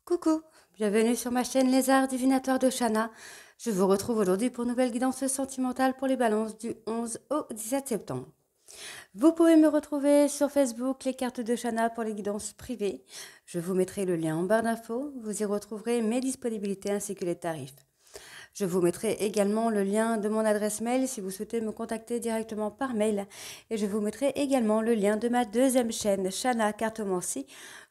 Coucou, bienvenue sur ma chaîne Les Arts Divinatoires de Shana. Je vous retrouve aujourd'hui pour une nouvelle guidance sentimentale pour les balances du 11 au 17 septembre. Vous pouvez me retrouver sur Facebook, les cartes de Shana pour les guidances privées. Je vous mettrai le lien en barre d'infos. Vous y retrouverez mes disponibilités ainsi que les tarifs. Je vous mettrai également le lien de mon adresse mail si vous souhaitez me contacter directement par mail. Et je vous mettrai également le lien de ma deuxième chaîne, Shana Cartomancie,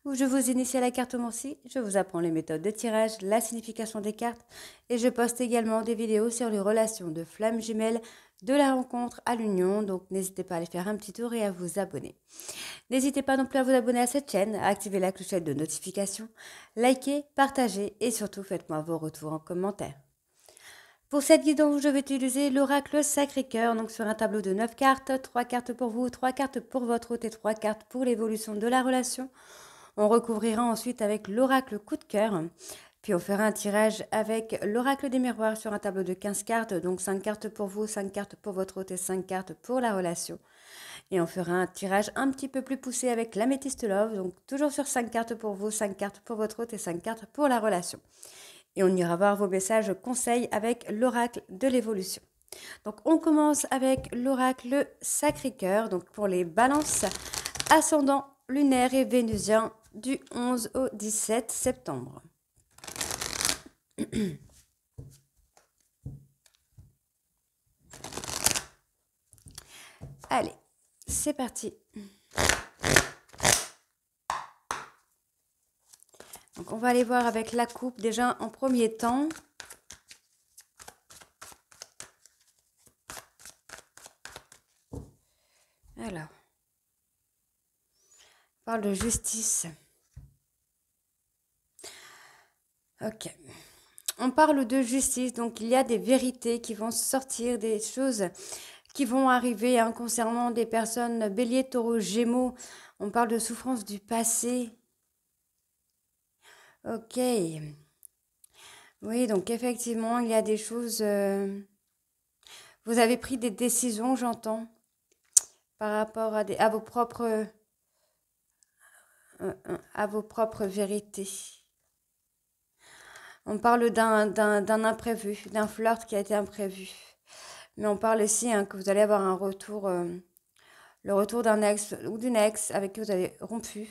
où je vous initie à la cartomancie, je vous apprends les méthodes de tirage, la signification des cartes, et je poste également des vidéos sur les relations de flammes jumelles, de la rencontre à l'union, donc n'hésitez pas à aller faire un petit tour et à vous abonner. N'hésitez pas non plus à vous abonner à cette chaîne, à activer la clochette de notification, likez, partagez et surtout faites-moi vos retours en commentaire. Pour cette guidance, je vais utiliser l'oracle Sacré-Cœur, donc sur un tableau de 9 cartes, 3 cartes pour vous, 3 cartes pour votre hôte et 3 cartes pour l'évolution de la relation. On recouvrira ensuite avec l'oracle Coup de cœur, puis on fera un tirage avec l'oracle des miroirs sur un tableau de 15 cartes, donc 5 cartes pour vous, 5 cartes pour votre hôte et 5 cartes pour la relation. Et on fera un tirage un petit peu plus poussé avec l'améthyste love, donc toujours sur 5 cartes pour vous, 5 cartes pour votre hôte et 5 cartes pour la relation. Et on ira voir vos messages conseils avec l'oracle de l'évolution. Donc on commence avec l'oracle Sacré-Cœur, donc pour les balances ascendant lunaire et vénusien du 11 au 17 septembre. Allez, c'est parti. Donc on va aller voir avec la coupe déjà en premier temps. Alors, on parle de justice. Ok. On parle de justice, donc il y a des vérités qui vont sortir, des choses qui vont arriver concernant des personnes bélier, taureau, gémeaux. On parle de souffrance du passé. Ok. Oui, donc effectivement, il y a des choses... vous avez pris des décisions, j'entends, par rapport à vos propres vérités. On parle d'un imprévu, d'un flirt qui a été imprévu. Mais on parle aussi que vous allez avoir un retour, le retour d'un ex ou d'une ex avec qui vous avez rompu.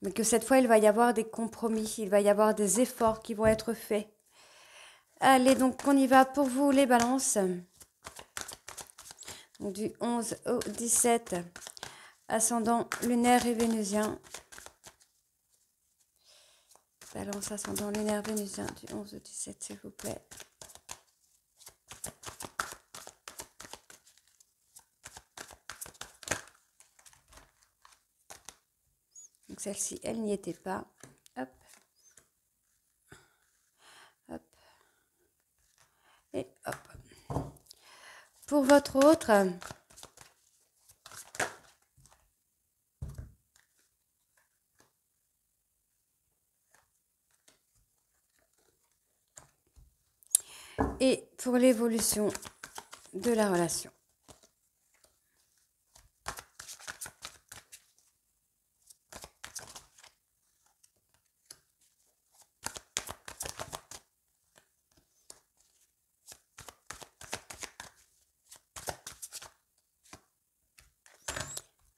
Mais que cette fois, il va y avoir des compromis, il va y avoir des efforts qui vont être faits. Allez, donc on y va pour vous les balances. Donc, du 11 au 17, ascendant lunaire et vénusien. Balance ascendant lunaire vénusien du 11 au 17, s'il vous plaît. Donc celle-ci, elle n'y était pas. Hop. Hop. Et hop. Pour votre autre, et pour l'évolution de la relation.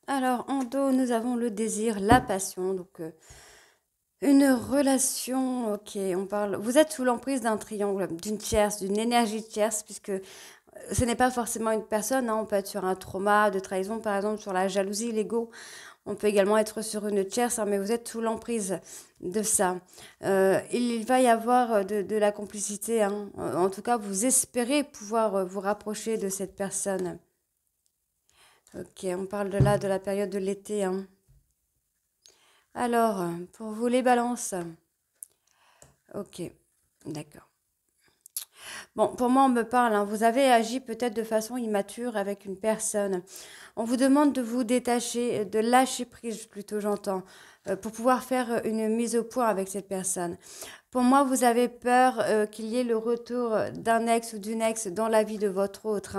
Alors, en dos, nous avons le désir, la passion. Donc, une relation, ok, on parle... Vous êtes sous l'emprise d'un triangle, d'une tierce, d'une énergie tierce, puisque ce n'est pas forcément une personne. On peut être sur un trauma de trahison, par exemple, sur la jalousie, l'ego. On peut également être sur une tierce, mais vous êtes sous l'emprise de ça. Il va y avoir de la complicité. En tout cas, vous espérez pouvoir vous rapprocher de cette personne. Ok, on parle de la période de l'été. Alors, pour vous les balances. Ok, d'accord. Bon, pour moi, on me parle, vous avez agi peut-être de façon immature avec une personne. On vous demande de vous détacher, de lâcher prise, plutôt j'entends, pour pouvoir faire une mise au point avec cette personne. Pour moi, vous avez peur qu'il y ait le retour d'un ex ou d'une ex dans la vie de votre autre.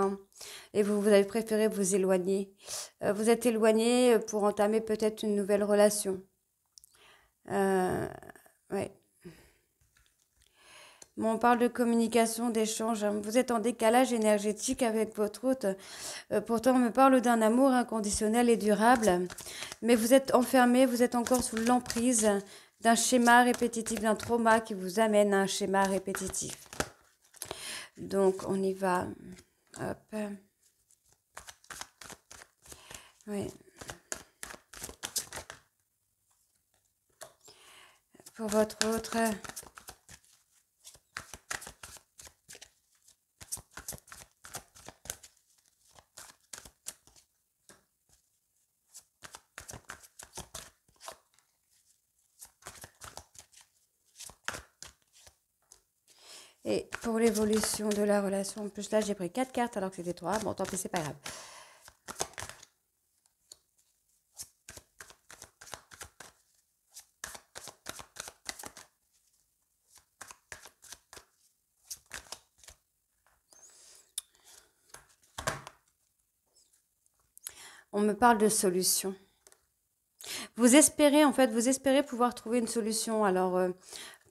Et vous avez préféré vous éloigner. Vous êtes éloigné pour entamer peut-être une nouvelle relation. Ouais. Bon, on parle de communication, d'échange, hein. Vous êtes en décalage énergétique avec votre hôte. Pourtant, on me parle d'un amour inconditionnel et durable. Mais vous êtes enfermé, vous êtes encore sous l'emprise d'un schéma répétitif, d'un trauma qui vous amène à un schéma répétitif. Donc, on y va. Hop. Oui. Pour votre autre. Et pour l'évolution de la relation, en plus là j'ai pris 4 cartes alors que c'était 3. Bon, tant pis, c'est pas grave. On me parle de solution. Vous espérez, en fait, vous espérez pouvoir trouver une solution. Alors,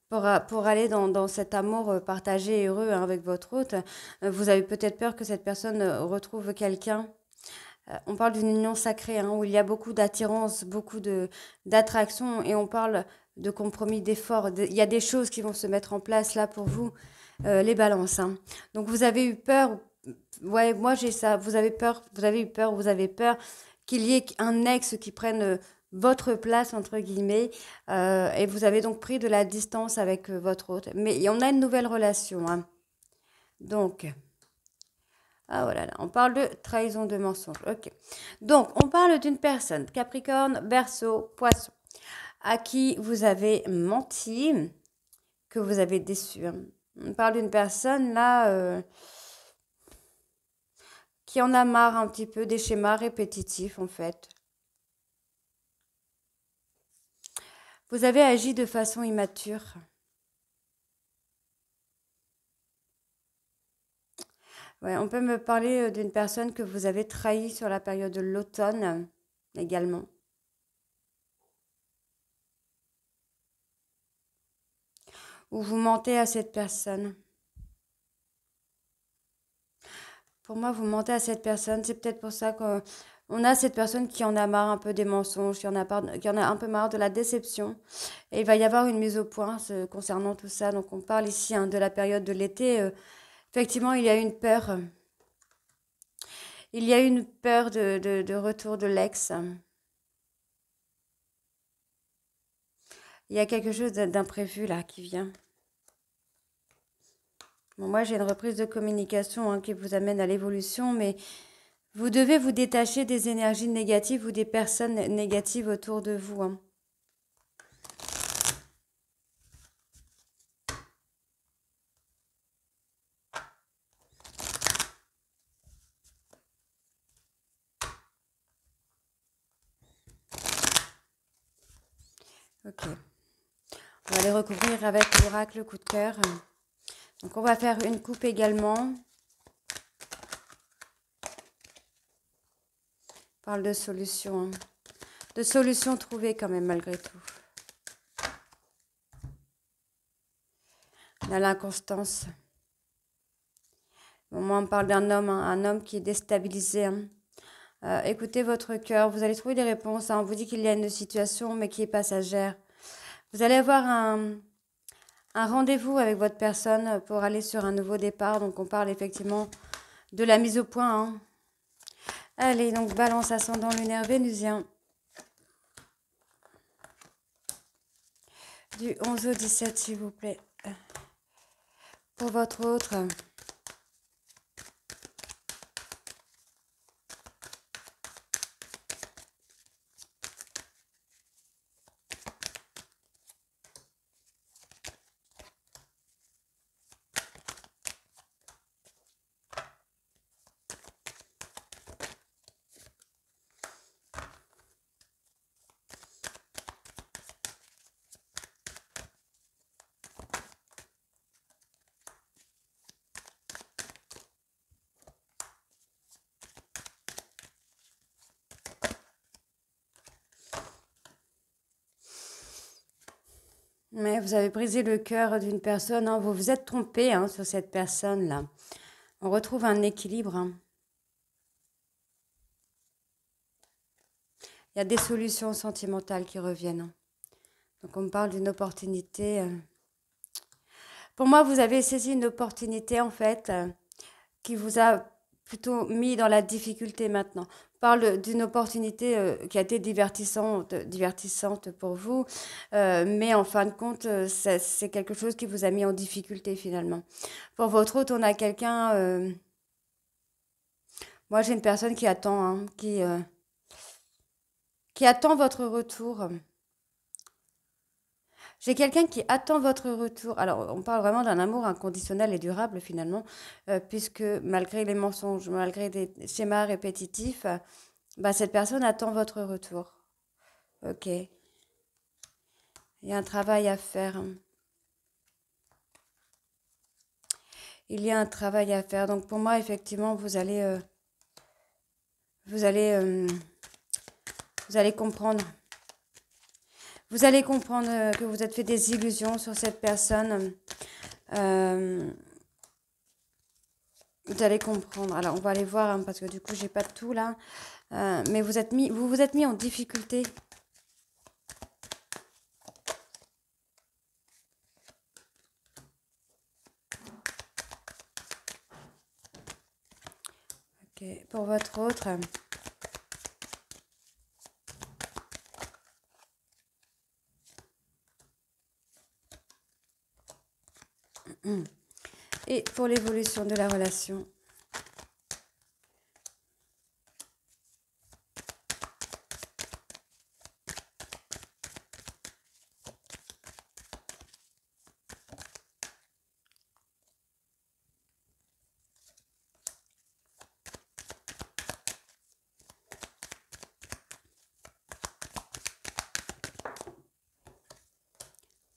pour aller dans cet amour partagé et heureux, hein, avec votre hôte, vous avez peut-être peur que cette personne retrouve quelqu'un. On parle d'une union sacrée, hein, où il y a beaucoup d'attirance, beaucoup d'attraction, et on parle de compromis, d'efforts. Il y a des choses qui vont se mettre en place là pour vous, les balances, hein. Donc vous avez eu peur, ouais, moi j'ai ça, vous avez peur, vous avez eu peur, vous avez peur qu'il y ait un ex qui prenne votre place, entre guillemets, et vous avez donc pris de la distance avec votre hôte. Mais on a une nouvelle relation, hein. Donc, ah voilà, on parle de trahison, de mensonge. Ok. Donc, on parle d'une personne, Capricorne, Verseau, Poisson, à qui vous avez menti, que vous avez déçu, hein. On parle d'une personne là qui en a marre un petit peu des schémas répétitifs en fait. Vous avez agi de façon immature. Ouais, on peut me parler d'une personne que vous avez trahie sur la période de l'automne également. Ou vous mentez à cette personne. Pour moi, vous mentez à cette personne. C'est peut-être pour ça qu'on a cette personne qui en a marre un peu des mensonges, qui en a un peu marre de la déception. Et il va y avoir une mise au point concernant tout ça. Donc on parle ici, hein, de la période de l'été. Effectivement, il y a une peur. Il y a une peur de retour de l'ex. Il y a quelque chose d'imprévu là qui vient. Bon, moi, j'ai une reprise de communication, hein, qui vous amène à l'évolution, mais vous devez vous détacher des énergies négatives ou des personnes négatives autour de vous, hein. Ok. On va les recouvrir avec l'oracle coup de cœur. Donc, on va faire une coupe également. On parle de solutions, hein. De solutions trouvées quand même malgré tout. On a l'inconstance. Bon, moi, on parle d'un homme, hein, un homme qui est déstabilisé, hein. Écoutez votre cœur, vous allez trouver des réponses, hein. On vous dit qu'il y a une situation, mais qui est passagère. Vous allez avoir un rendez-vous avec votre personne pour aller sur un nouveau départ. Donc, on parle effectivement de la mise au point, hein. Allez, donc, balance ascendant lunaire vénusien. Du 11 au 17, s'il vous plaît. Pour votre autre. Mais vous avez brisé le cœur d'une personne, hein. Vous vous êtes trompé hein, sur cette personne-là. On retrouve un équilibre. Hein. Il y a des solutions sentimentales qui reviennent. Hein. Donc on me parle d'une opportunité. Pour moi, vous avez saisi une opportunité en fait qui vous a plutôt mis dans la difficulté maintenant. On parle d'une opportunité qui a été divertissante pour vous, mais en fin de compte, c'est quelque chose qui vous a mis en difficulté finalement. Pour votre autre, on a quelqu'un. Moi, j'ai une personne qui attend, hein, qui attend votre retour. J'ai quelqu'un qui attend votre retour. Alors, on parle vraiment d'un amour inconditionnel et durable finalement, puisque malgré les mensonges, malgré des schémas répétitifs, bah, cette personne attend votre retour. Ok. Il y a un travail à faire. Il y a un travail à faire. Donc pour moi, effectivement, vous allez, vous allez comprendre. Vous allez comprendre que vous êtes fait des illusions sur cette personne. Vous allez comprendre. Alors, on va aller voir, hein, parce que du coup, j'ai pas tout là. Mais vous vous êtes mis en difficulté. Ok, pour votre autre. Et pour l'évolution de la relation.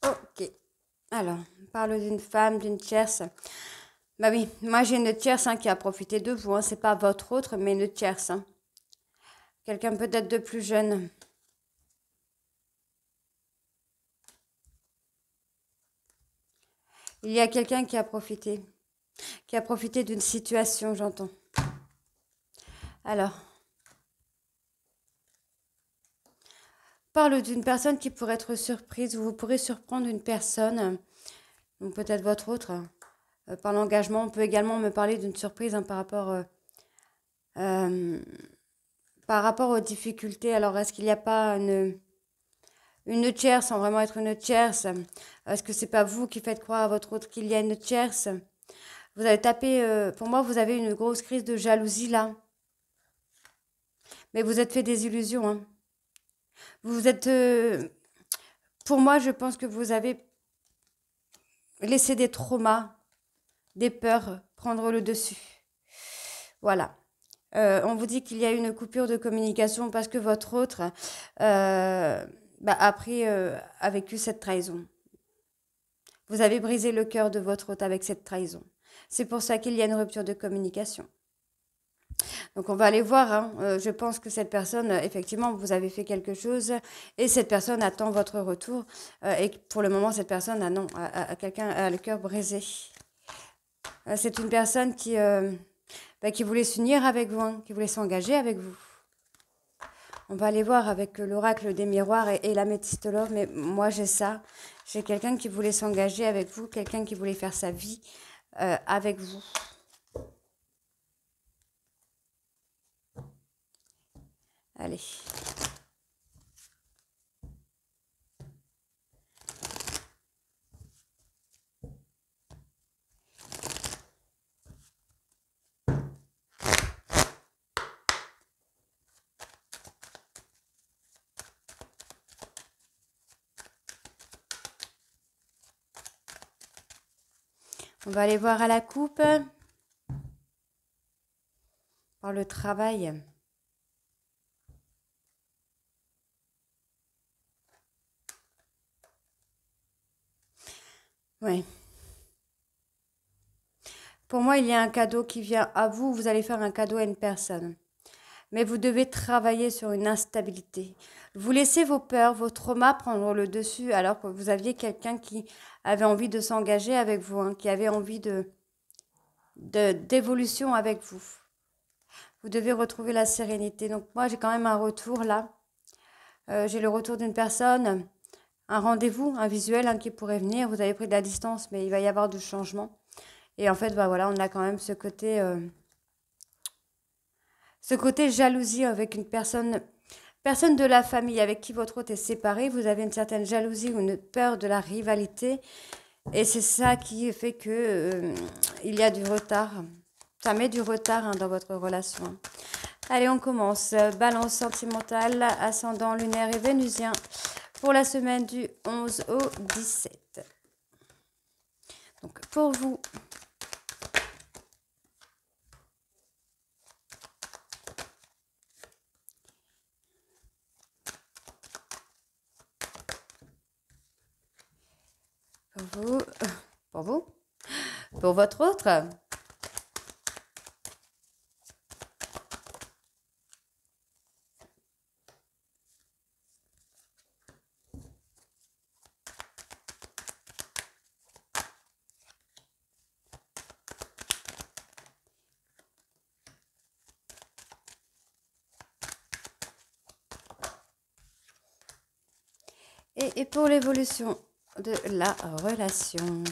Ok. Alors, on parle d'une femme, d'une tierce. Bah oui, moi j'ai une tierce hein, qui a profité de vous. Hein. C'est pas votre autre, mais une tierce. Hein. Quelqu'un peut-être de plus jeune. Il y a quelqu'un qui a profité. Qui a profité d'une situation, j'entends. Alors, parle d'une personne qui pourrait être surprise, ou vous pourrez surprendre une personne, donc peut-être votre autre, par l'engagement. On peut également me parler d'une surprise hein, euh, par rapport aux difficultés. Alors, est-ce qu'il n'y a pas une tierce, sans vraiment être une tierce? Est-ce que c'est pas vous qui faites croire à votre autre qu'il y a une tierce? Vous avez tapé, pour moi, vous avez une grosse crise de jalousie là. Mais vous êtes fait des illusions. Hein. Vous êtes, pour moi, je pense que vous avez laissé des traumas, des peurs prendre le dessus. Voilà. On vous dit qu'il y a une coupure de communication parce que votre autre a vécu cette trahison. Vous avez brisé le cœur de votre autre avec cette trahison. C'est pour ça qu'il y a une rupture de communication. Donc on va aller voir. Hein. Je pense que cette personne, effectivement, vous avez fait quelque chose et cette personne attend votre retour. Et pour le moment, cette personne quelqu'un a le cœur brisé. C'est une personne qui voulait s'unir avec vous, hein, qui voulait s'engager avec vous. On va aller voir avec l'oracle des miroirs et l'améthystologue, mais moi j'ai ça. J'ai quelqu'un qui voulait s'engager avec vous, quelqu'un qui voulait faire sa vie avec vous. Allez. On va aller voir à la coupe. Par le travail. Oui. Pour moi, il y a un cadeau qui vient à vous. Vous allez faire un cadeau à une personne. mais vous devez travailler sur une instabilité. Vous laissez vos peurs, vos traumas prendre le dessus alors que vous aviez quelqu'un qui avait envie de s'engager avec vous, hein, qui avait envie d'évolution avec vous. Vous devez retrouver la sérénité. Donc moi, j'ai quand même un retour là. J'ai le retour d'une personne, un rendez-vous, un visuel hein, qui pourrait venir. Vous avez pris de la distance, mais il va y avoir du changement. Et en fait, bah voilà, on a quand même ce côté jalousie avec une personne de la famille avec qui votre hôte est séparé. Vous avez une certaine jalousie ou une peur de la rivalité. Et c'est ça qui fait que il y a du retard. Ça met du retard hein, dans votre relation. Allez, on commence. Balance sentimentale, ascendant lunaire et vénusien pour la semaine du 11 au 17. Donc, pour vous, pour votre autre. Et pour l'évolution de la relation.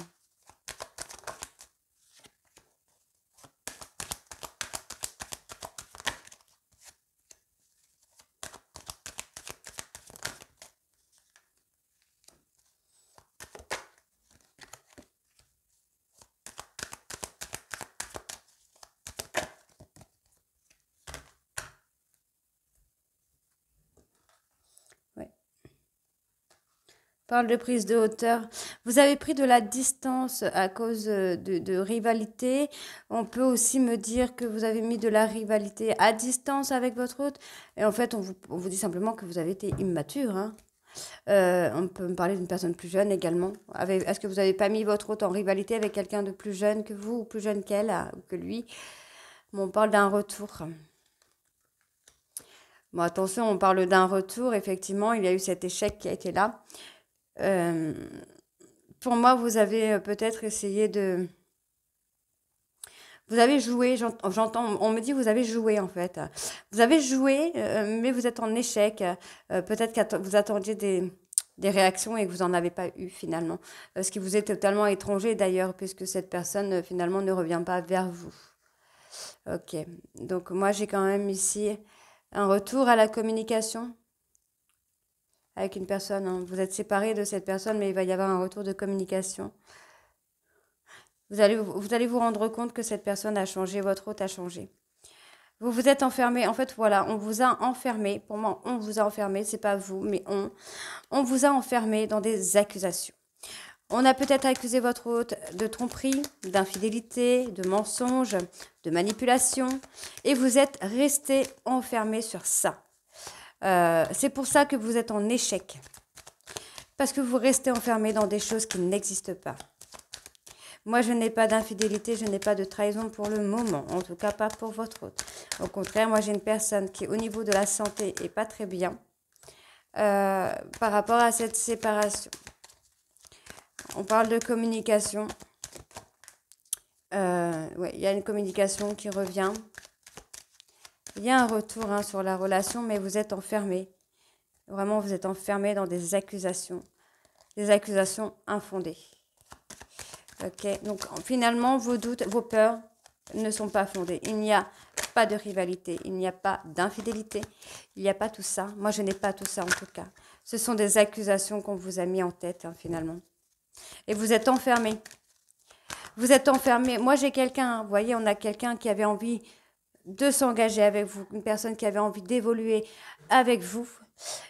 Parle de prise de hauteur. Vous avez pris de la distance à cause de rivalité. On peut aussi me dire que vous avez mis de la rivalité à distance avec votre hôte. Et en fait, on vous dit simplement que vous avez été immature. Hein. On peut me parler d'une personne plus jeune également. Est-ce que vous n'avez pas mis votre hôte en rivalité avec quelqu'un de plus jeune que vous ou plus jeune qu'elle ou que lui? Bon, on parle d'un retour. Bon, attention, on parle d'un retour. Effectivement, il y a eu cet échec qui a été là. Pour moi, vous avez peut-être essayé de... Vous avez joué, j'entends, on me dit vous avez joué en fait. Vous avez joué, mais vous êtes en échec. Peut-être que vous attendiez des réactions et que vous n'en avez pas eu finalement. Ce qui vous est totalement étranger d'ailleurs, puisque cette personne finalement ne revient pas vers vous. Ok, donc moi j'ai quand même ici un retour à la communication avec une personne. Hein. Vous êtes séparé de cette personne, mais il va y avoir un retour de communication. Vous allez vous rendre compte que cette personne a changé, votre hôte a changé. Vous vous êtes enfermé. En fait, voilà, on vous a enfermé. Pour moi, on vous a enfermé. C'est pas vous, mais on vous a enfermé dans des accusations. On a peut-être accusé votre hôte de tromperie, d'infidélité, de mensonge, de manipulation. Et vous êtes resté enfermé sur ça. C'est pour ça que vous êtes en échec. Parce que vous restez enfermé dans des choses qui n'existent pas. Moi, je n'ai pas d'infidélité, je n'ai pas de trahison pour le moment. En tout cas, pas pour votre hôte. Au contraire, moi, j'ai une personne qui, au niveau de la santé, n'est pas très bien par rapport à cette séparation. On parle de communication. Ouais, il y a une communication qui revient. Il y a un retour hein, sur la relation, mais vous êtes enfermé. Vraiment, vous êtes enfermé dans des accusations infondées. Ok, donc finalement, vos doutes, vos peurs ne sont pas fondées. Il n'y a pas de rivalité, il n'y a pas d'infidélité, il n'y a pas tout ça. Moi, je n'ai pas tout ça en tout cas. Ce sont des accusations qu'on vous a mis en tête hein, finalement. Et vous êtes enfermé. Vous êtes enfermé. Moi, j'ai quelqu'un, vous voyez, on a quelqu'un qui avait envie de s'engager avec vous, une personne qui avait envie d'évoluer avec vous.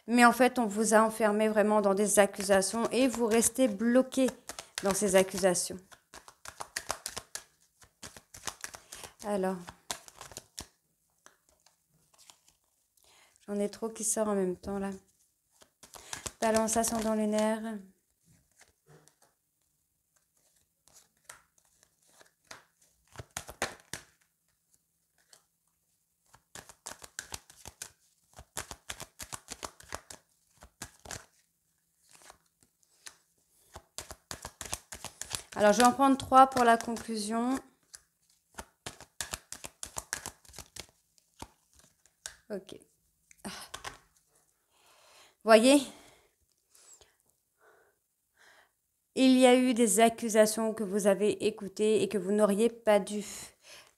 Mais en fait, on vous a enfermé vraiment dans des accusations et vous restez bloqué dans ces accusations. Alors, j'en ai trop qui sortent en même temps là. Balance ascendant lunaire. Alors, je vais en prendre 3 pour la conclusion. Ok. Voyez, il y a eu des accusations que vous avez écoutées et que vous n'auriez pas dû.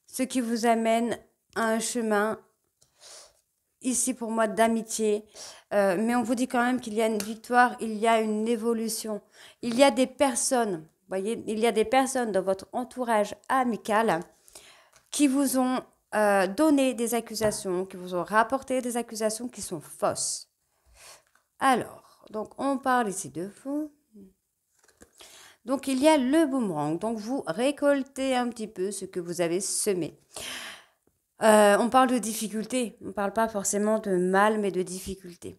Ce qui vous amène à un chemin, ici pour moi, d'amitié. Mais on vous dit quand même qu'il y a une victoire, il y a une évolution. Il y a des personnes, voyez, il y a des personnes dans votre entourage amical qui vous ont donné des accusations, qui vous ont rapporté des accusations qui sont fausses. Alors, donc on parle ici de vous. Donc, il y a le boomerang. Donc, vous récoltez un petit peu ce que vous avez semé. On parle de difficultés. On ne parle pas forcément de mal, mais de difficultés.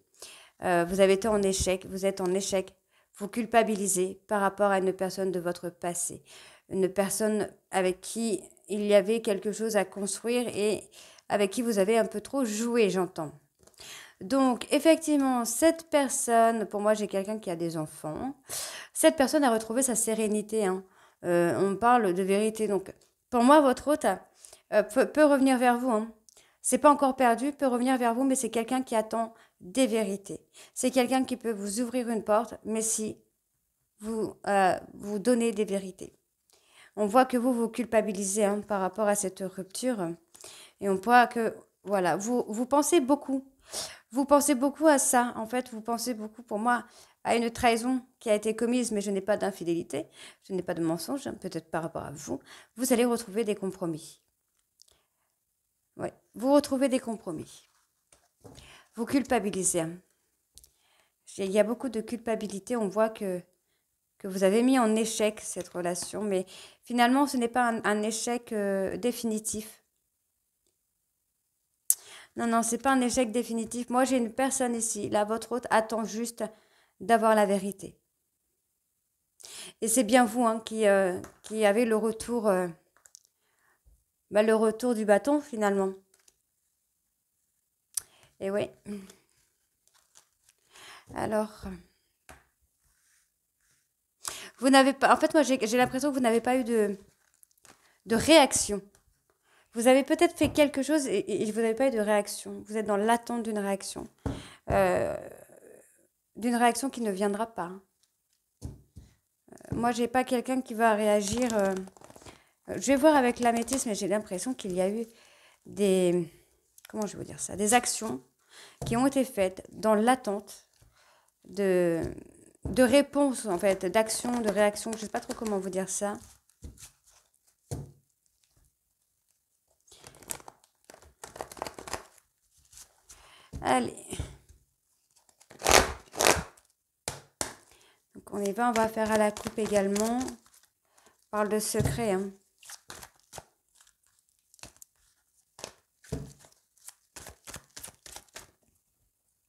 Vous avez été en échec. Vous êtes en échec. Vous culpabilisez par rapport à une personne de votre passé. Une personne avec qui il y avait quelque chose à construire et avec qui vous avez un peu trop joué, j'entends. Donc, effectivement, cette personne, pour moi, j'ai quelqu'un qui a des enfants. Cette personne a retrouvé sa sérénité. Hein. On parle de vérité. Donc, pour moi, votre hôte peut revenir vers vous. Hein. C'est pas encore perdu, peut revenir vers vous, mais c'est quelqu'un qui attend des vérités. C'est quelqu'un qui peut vous ouvrir une porte, mais si vous donnez des vérités. On voit que vous culpabilisez hein, par rapport à cette rupture. Et on voit que, voilà, vous pensez beaucoup. Vous pensez beaucoup à ça. En fait, vous pensez beaucoup, pour moi, à une trahison qui a été commise, mais je n'ai pas d'infidélité, je n'ai pas de mensonge, peut-être par rapport à vous. Vous allez retrouver des compromis. Oui, vous retrouvez des compromis. Vous culpabilisez. Il y a beaucoup de culpabilité. On voit que vous avez mis en échec cette relation, mais finalement, ce n'est pas un échec définitif. Non, non, c'est pas un échec définitif. Moi, j'ai une personne ici. Là, votre hôte attend juste d'avoir la vérité. Et c'est bien vous hein, qui avez le retour du bâton, finalement. Et oui. Alors, vous n'avez pas... En fait, moi, j'ai l'impression que vous n'avez pas eu de réaction. Vous avez peut-être fait quelque chose et vous n'avez pas eu de réaction. Vous êtes dans l'attente d'une réaction. D'une réaction qui ne viendra pas. Moi, j'ai pas quelqu'un qui va réagir. Je vais voir avec l'améthyste, mais j'ai l'impression qu'il y a eu des... Comment je vais vous dire ça? Des actions qui ont été faites dans l'attente de réponse, en fait, d'action, de réaction. Je ne sais pas trop comment vous dire ça. Allez. Donc on y va, on va faire à la coupe également. On parle de secret. Hein.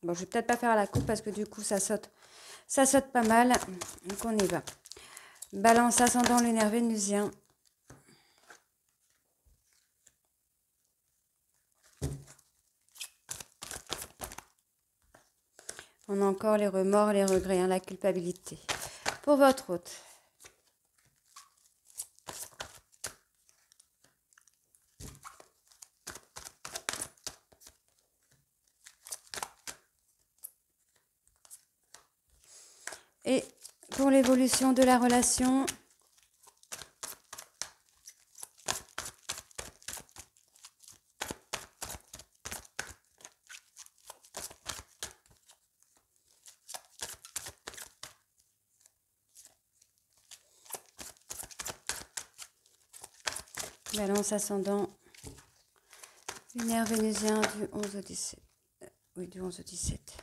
Bon, je vais peut-être pas faire à la coupe parce que du coup ça saute. Ça saute pas mal. Donc on y va. Balance ascendant lunaire vénusien. On a encore les remords, les regrets, hein, la culpabilité. Pour votre hôte. Et pour l'évolution de la relation, balance ascendant, lunaire vénusien du 11 au 17. Oui, du 11 au 17.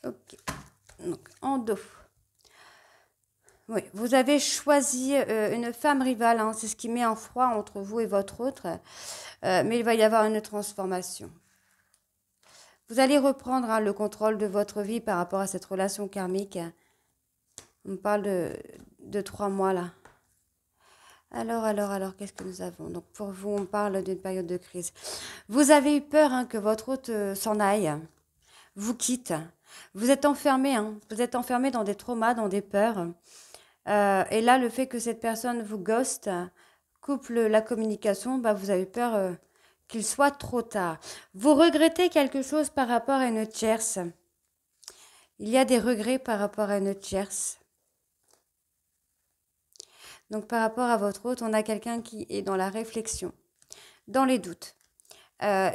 Ok. Donc, en dos. Oui, vous avez choisi une femme rivale. Hein, c'est ce qui met un froid entre vous et votre autre. Mais il va y avoir une transformation. Vous allez reprendre hein, le contrôle de votre vie par rapport à cette relation karmique. On parle de 3 mois là. Alors, qu'est-ce que nous avons? Donc, pour vous, on parle d'une période de crise. Vous avez eu peur hein, que votre hôte s'en aille, vous quitte. Vous êtes enfermé, hein, vous êtes enfermé dans des traumas, dans des peurs. Et là, le fait que cette personne vous ghost, coupe la communication, bah, vous avez peur qu'il soit trop tard. Vous regrettez quelque chose par rapport à une tierce. Il y a des regrets par rapport à une tierce. Donc par rapport à votre hôte, on a quelqu'un qui est dans la réflexion, dans les doutes,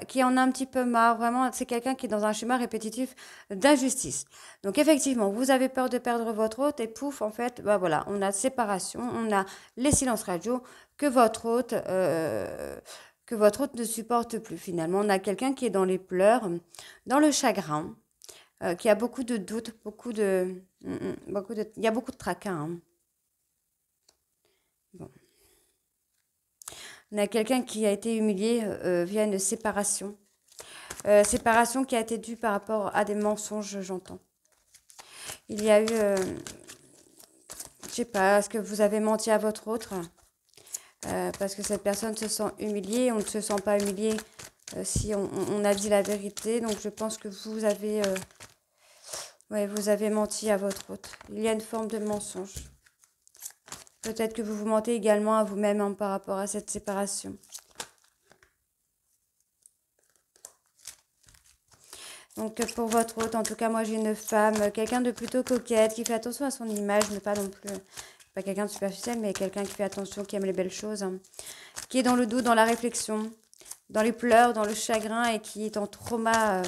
qui en a un petit peu marre. Vraiment, c'est quelqu'un qui est dans un schéma répétitif d'injustice. Donc effectivement, vous avez peur de perdre votre hôte et pouf, en fait, bah voilà, on a séparation, on a les silences radio que votre hôte ne supporte plus. Finalement, on a quelqu'un qui est dans les pleurs, dans le chagrin, qui a beaucoup de doutes, il y a beaucoup de tracas. Hein. Bon. On a quelqu'un qui a été humilié via une séparation. Séparation qui a été due par rapport à des mensonges, j'entends. Il y a eu, je sais pas, est-ce que vous avez menti à votre autre parce que cette personne se sent humiliée. On ne se sent pas humilié si on a dit la vérité. Donc je pense que vous avez, vous avez menti à votre autre. Il y a une forme de mensonge. Peut-être que vous vous mentez également à vous-même hein, par rapport à cette séparation. Donc pour votre hôte, en tout cas moi j'ai une femme, quelqu'un de plutôt coquette, qui fait attention à son image, mais pas non plus, pas quelqu'un de superficiel, mais quelqu'un qui fait attention, qui aime les belles choses, hein, qui est dans le doute, dans la réflexion, dans les pleurs, dans le chagrin et qui est en trauma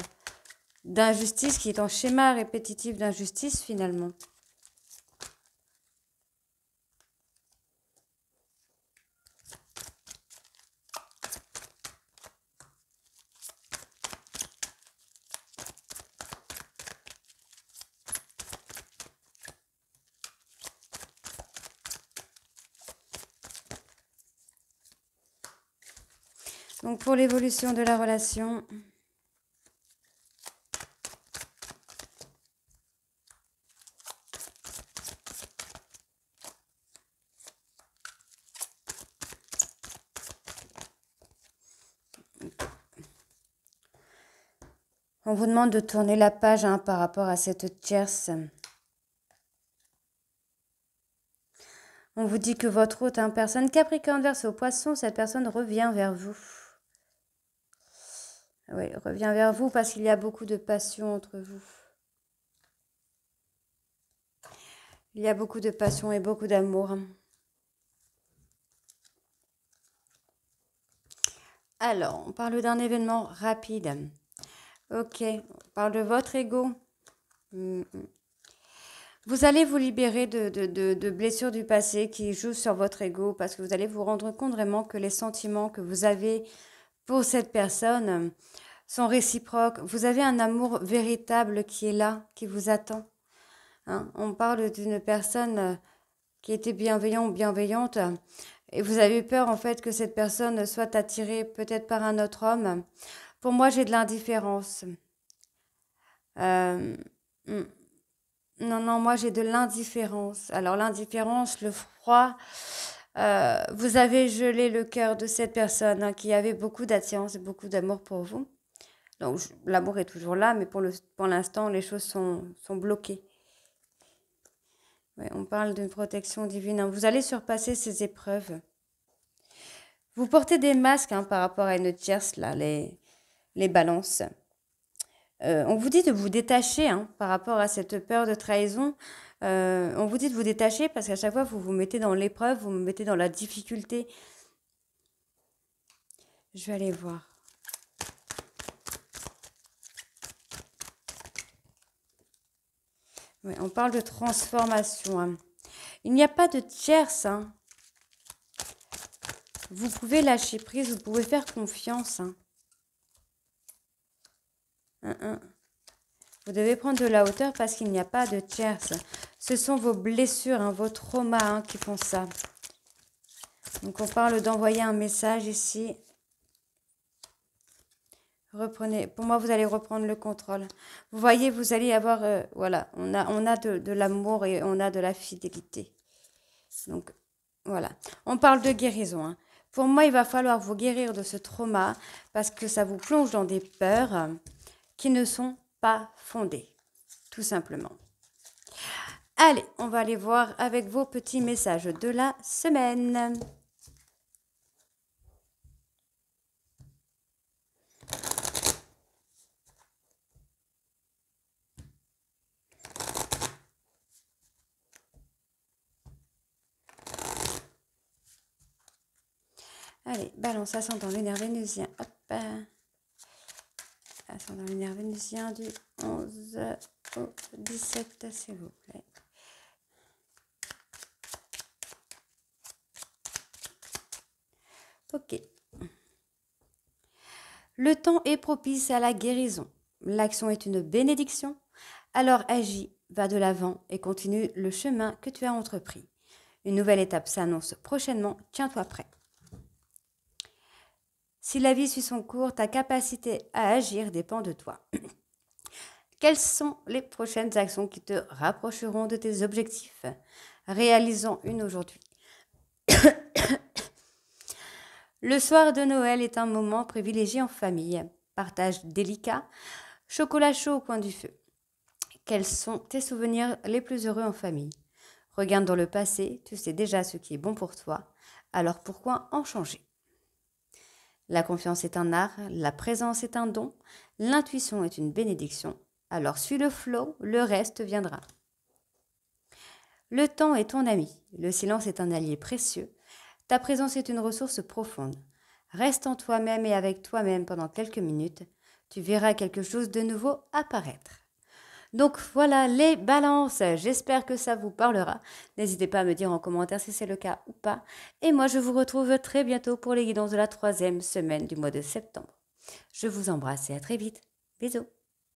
d'injustice, qui est en schéma répétitif d'injustice finalement. Donc pour l'évolution de la relation, on vous demande de tourner la page hein, par rapport à cette tierce. On vous dit que votre hôte, hein, personne Capricorne, Verseau, Poisson, cette personne revient vers vous. Oui, revient vers vous parce qu'il y a beaucoup de passion entre vous. Il y a beaucoup de passion et beaucoup d'amour. Alors, on parle d'un événement rapide. Ok, on parle de votre ego. Vous allez vous libérer de blessures du passé qui jouent sur votre ego parce que vous allez vous rendre compte vraiment que les sentiments que vous avez pour cette personne sont réciproques. Vous avez un amour véritable qui est là, qui vous attend. Hein, on parle d'une personne qui était bienveillant ou bienveillante et vous avez peur en fait que cette personne soit attirée peut-être par un autre homme. Pour moi, j'ai de l'indifférence. Euh, non, moi j'ai de l'indifférence. Alors l'indifférence, le froid, vous avez gelé le cœur de cette personne hein, qui avait beaucoup d'attirance et beaucoup d'amour pour vous. Donc l'amour est toujours là, mais pour l'instant, les choses sont bloquées. Ouais, on parle d'une protection divine. Vous allez surpasser ces épreuves. Vous portez des masques hein, par rapport à une tierce, là, les balances. On vous dit de vous détacher hein, par rapport à cette peur de trahison. On vous dit de vous détacher parce qu'à chaque fois, vous vous mettez dans l'épreuve, vous vous mettez dans la difficulté. Je vais aller voir. Oui, on parle de transformation. Hein. Il n'y a pas de tierce. Hein. Vous pouvez lâcher prise, vous pouvez faire confiance. Hein. Vous devez prendre de la hauteur parce qu'il n'y a pas de tierce. Ce sont vos blessures, hein, vos traumas hein, qui font ça. Donc on parle d'envoyer un message ici. Reprenez. Pour moi, vous allez reprendre le contrôle. Vous voyez, vous allez avoir... voilà, on a de l'amour et on a de la fidélité. Donc, Voilà. On parle de guérison, hein. Pour moi, il va falloir vous guérir de ce trauma parce que ça vous plonge dans des peurs qui ne sont pas fondées, tout simplement. Allez, on va aller voir avec vos petits messages de la semaine. Allez, balance ascendant lunaire vénusien. Hop. Ascendant lunaire vénusien du 11 au 17, s'il vous plaît. Ok. Le temps est propice à la guérison. L'action est une bénédiction. Alors agis, va de l'avant et continue le chemin que tu as entrepris. Une nouvelle étape s'annonce prochainement. Tiens-toi prêt. Si la vie suit son cours, ta capacité à agir dépend de toi. Quelles sont les prochaines actions qui te rapprocheront de tes objectifs? Réalisons une aujourd'hui. Le soir de Noël est un moment privilégié en famille. Partage délicat, chocolat chaud au coin du feu. Quels sont tes souvenirs les plus heureux en famille? Regarde dans le passé, tu sais déjà ce qui est bon pour toi, alors pourquoi en changer? La confiance est un art, la présence est un don, l'intuition est une bénédiction, alors suis le flot, le reste viendra. Le temps est ton ami, le silence est un allié précieux, ta présence est une ressource profonde. Reste en toi-même et avec toi-même pendant quelques minutes, tu verras quelque chose de nouveau apparaître. Donc voilà les balances, j'espère que ça vous parlera. N'hésitez pas à me dire en commentaire si c'est le cas ou pas. Et moi je vous retrouve très bientôt pour les guidances de la 3e semaine du mois de septembre. Je vous embrasse et à très vite. Bisous.